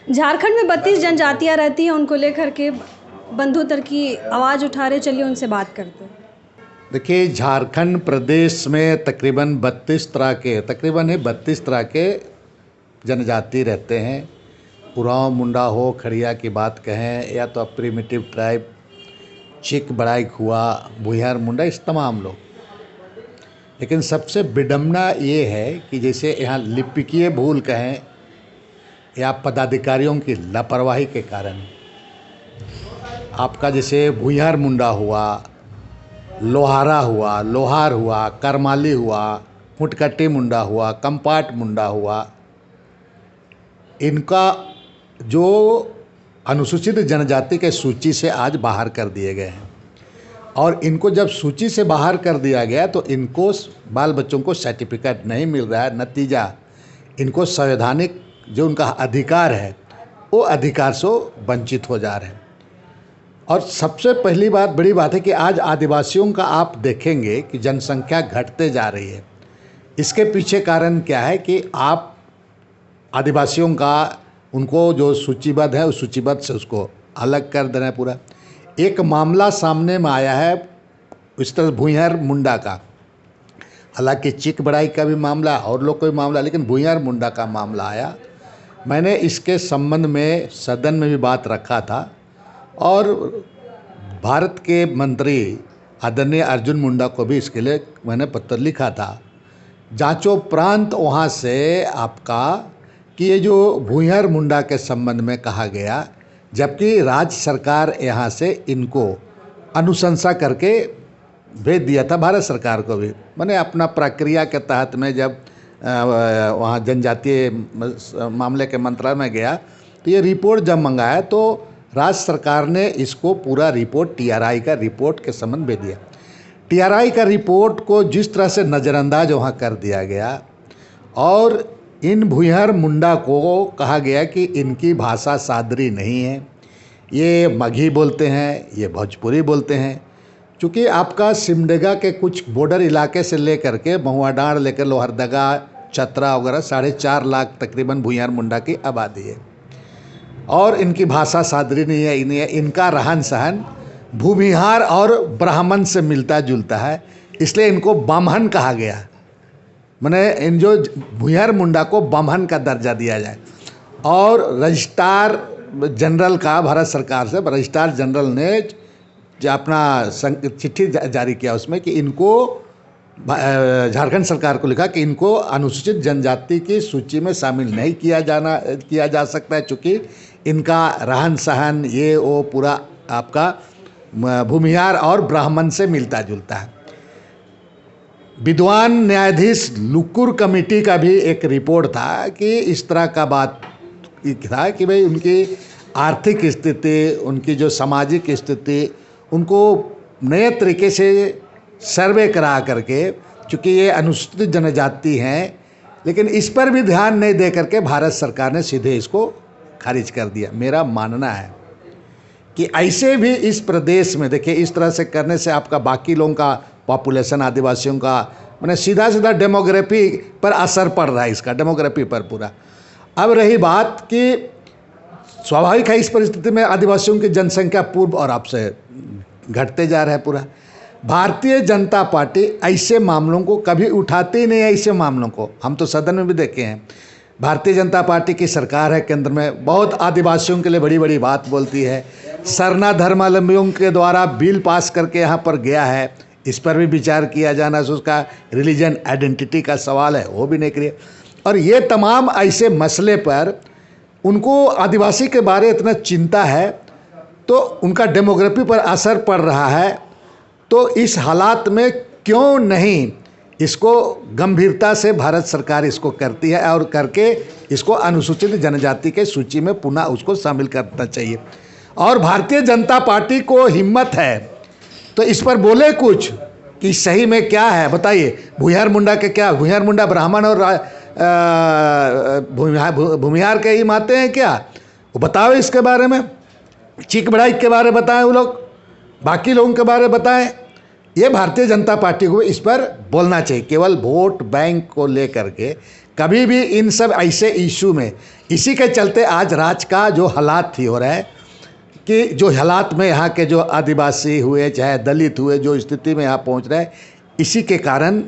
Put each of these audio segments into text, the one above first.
झारखंड में 32 जनजातियां रहती हैं, उनको लेकर के बंधु तर की आवाज़ उठा रहे, चलिए उनसे बात करते हैं। देखिए, झारखंड प्रदेश में तकरीबन 32 तरह के जनजाति रहते हैं। उरांव मुंडा हो, खड़िया की बात कहें, या तो प्रिमिटिव ट्राइब, चिक बड़ाइक हुआ, भुइयार मुंडा, इस तमाम लोग। लेकिन सबसे विडम्बना ये है कि जैसे यहाँ लिपिकीय भूल कहें या पदाधिकारियों की लापरवाही के कारण आपका जैसे भुइयार मुंडा हुआ, लोहारा हुआ, लोहार हुआ, करमाली हुआ, फुटकट्टी मुंडा हुआ, कंपाट मुंडा हुआ, इनका जो अनुसूचित जनजाति के सूची से आज बाहर कर दिए गए हैं। और इनको जब सूची से बाहर कर दिया गया तो इनको बाल बच्चों को सर्टिफिकेट नहीं मिल रहा है। नतीजा, इनको संवैधानिक जो उनका अधिकार है वो अधिकार से वंचित हो जा रहे हैं। और सबसे पहली बात, बड़ी बात है कि आज आदिवासियों का आप देखेंगे कि जनसंख्या घटते जा रही है। इसके पीछे कारण क्या है कि आप आदिवासियों का, उनको जो सूचीबद्ध है उस सूचीबद्ध से उसको अलग कर देना है पूरा। एक मामला सामने में आया है इस तरह भुइयार मुंडा का, हालांकि चिक बड़ाई का भी मामला और लोग का भी मामला, लेकिन भुइयार मुंडा का मामला आया। मैंने इसके संबंध में सदन में भी बात रखा था और भारत के मंत्री आदरणीय अर्जुन मुंडा को भी इसके लिए मैंने पत्र लिखा था। जांचोपरांत वहाँ से आपका कि ये जो भुइयार मुंडा के संबंध में कहा गया, जबकि राज्य सरकार यहाँ से इनको अनुशंसा करके भेज दिया था भारत सरकार को भी। मैंने अपना प्रक्रिया के तहत में जब वहाँ जनजातीय मामले के मंत्रालय में गया तो ये रिपोर्ट जब मंगाया तो राज्य सरकार ने इसको पूरा रिपोर्ट टीआरआई का रिपोर्ट के संबंध भेज दिया। टीआरआई का रिपोर्ट को जिस तरह से नज़रअंदाज वहाँ कर दिया गया और इन भुइयार मुंडा को कहा गया कि इनकी भाषा सादरी नहीं है, ये मगही बोलते हैं, ये भोजपुरी बोलते हैं। चूँकि आपका सिमडेगा के कुछ बॉर्डर इलाके से लेकर के महुआडांड लेकर लोहरदगा, चतरा वगैरह 4.5 लाख तकरीबन भुइयार मुंडा की आबादी है और इनकी भाषा सादरी नहीं है। इनका रहन सहन भूमिहार और ब्राह्मण से मिलता जुलता है, इसलिए इनको बामहन कहा गया। मैंने इन जो भुइयार मुंडा को बामहन का दर्जा दिया जाए। और रजिस्ट्रार जनरल का भारत सरकार से रजिस्ट्रार जनरल ने जो अपना चिट्ठी जारी किया उसमें कि इनको झारखंड सरकार को लिखा कि इनको अनुसूचित जनजाति की सूची में शामिल नहीं किया जा सकता है, चूँकि इनका रहन सहन ये वो पूरा आपका भूमिहार और ब्राह्मण से मिलता जुलता है। विद्वान न्यायाधीश लुकुर कमेटी का भी एक रिपोर्ट था कि इस तरह का बात था कि भाई उनकी आर्थिक स्थिति, उनकी जो सामाजिक स्थिति, उनको नए तरीके से सर्वे करा करके, चूँकि ये अनुसूचित जनजाति हैं, लेकिन इस पर भी ध्यान नहीं दे करके भारत सरकार ने सीधे इसको खारिज कर दिया। मेरा मानना है कि ऐसे भी इस प्रदेश में देखिए, इस तरह से करने से आपका बाकी लोगों का पॉपुलेशन, आदिवासियों का मैंने सीधा डेमोग्राफी पर असर पड़ रहा है, इसका डेमोग्राफी पर पूरा। अब रही बात कि स्वाभाविक है इस परिस्थिति में आदिवासियों की जनसंख्या पूर्व और आपसे घटते जा रहा है पूरा। भारतीय जनता पार्टी ऐसे मामलों को कभी उठाती ही नहीं है। ऐसे मामलों को हम तो सदन में भी देखे हैं। भारतीय जनता पार्टी की सरकार है केंद्र में, बहुत आदिवासियों के लिए बड़ी बड़ी बात बोलती है। सरना धर्मावलंबियों के द्वारा बिल पास करके यहाँ पर गया है, इस पर भी विचार किया जाना। उसका रिलीजन आइडेंटिटी का सवाल है, वो भी नहीं किया। और ये तमाम ऐसे मसले पर उनको आदिवासी के बारे इतना चिंता है तो उनका डेमोग्राफी पर असर पड़ रहा है। तो इस हालात में क्यों नहीं इसको गंभीरता से भारत सरकार इसको करती है और करके इसको अनुसूचित जनजाति के सूची में पुनः उसको शामिल करना चाहिए। और भारतीय जनता पार्टी को हिम्मत है तो इस पर बोले कुछ कि सही में क्या है, बताइए। भुइयार मुंडा के क्या, भुइयार मुंडा ब्राह्मण और भूमिहार के ही माते हैं क्या, वो बताओ इसके बारे में। चिक बड़ाई के बारे में बताएं, वो लोग बाकी लोगों के बारे में बताएं। ये भारतीय जनता पार्टी को इस पर बोलना चाहिए। केवल वोट बैंक को लेकर के कभी भी इन सब ऐसे इशू में, इसी के चलते आज राज्य का जो हालात थी हो रहा है कि जो हालात में यहाँ के जो आदिवासी हुए चाहे दलित हुए जो स्थिति में यहाँ पहुँच रहे हैं, इसी के कारण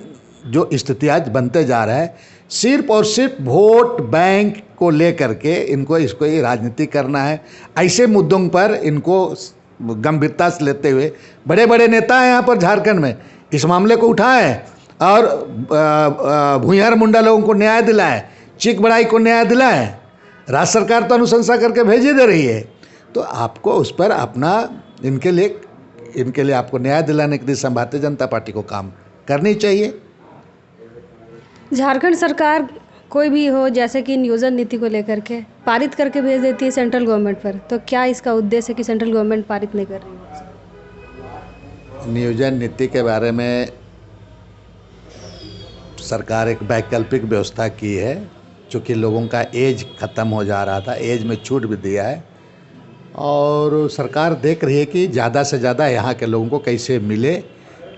जो स्थिति आज बनते जा रहा है। सिर्फ और सिर्फ वोट बैंक को लेकर के इनको इसको ये राजनीति करना है। ऐसे मुद्दों पर इनको गंभीरता से लेते हुए बड़े बड़े नेता हैं यहाँ पर झारखंड में इस मामले को उठाए और भूंयहर मुंडा लोगों को न्याय दिलाए, चीख बड़ाई को न्याय दिलाए। राज्य सरकार तो अनुशंसा करके भेज ही दे रही है, तो आपको उस पर अपना इनके लिए आपको न्याय दिलाने के लिए भारतीय जनता पार्टी को काम करनी चाहिए। झारखंड सरकार कोई भी हो, जैसे कि नियोजन नीति को लेकर के पारित करके भेज देती है सेंट्रल गवर्नमेंट पर, तो क्या इसका उद्देश्य है कि सेंट्रल गवर्नमेंट पारित नहीं कर रही है? नियोजन नीति के बारे में सरकार एक वैकल्पिक व्यवस्था की है, चूँकि लोगों का एज ख़त्म हो जा रहा था, एज में छूट भी दिया है और सरकार देख रही है कि ज़्यादा से ज़्यादा यहाँ के लोगों को कैसे मिले।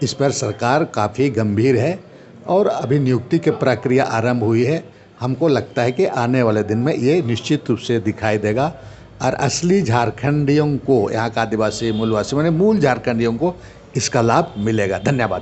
इस पर सरकार काफ़ी गंभीर है और अभी नियुक्ति की प्रक्रिया आरंभ हुई है। हमको लगता है कि आने वाले दिन में ये निश्चित रूप से दिखाई देगा और असली झारखंडियों को, यहाँ का आदिवासी मूलवासी माने मूल झारखंडियों को इसका लाभ मिलेगा। धन्यवाद।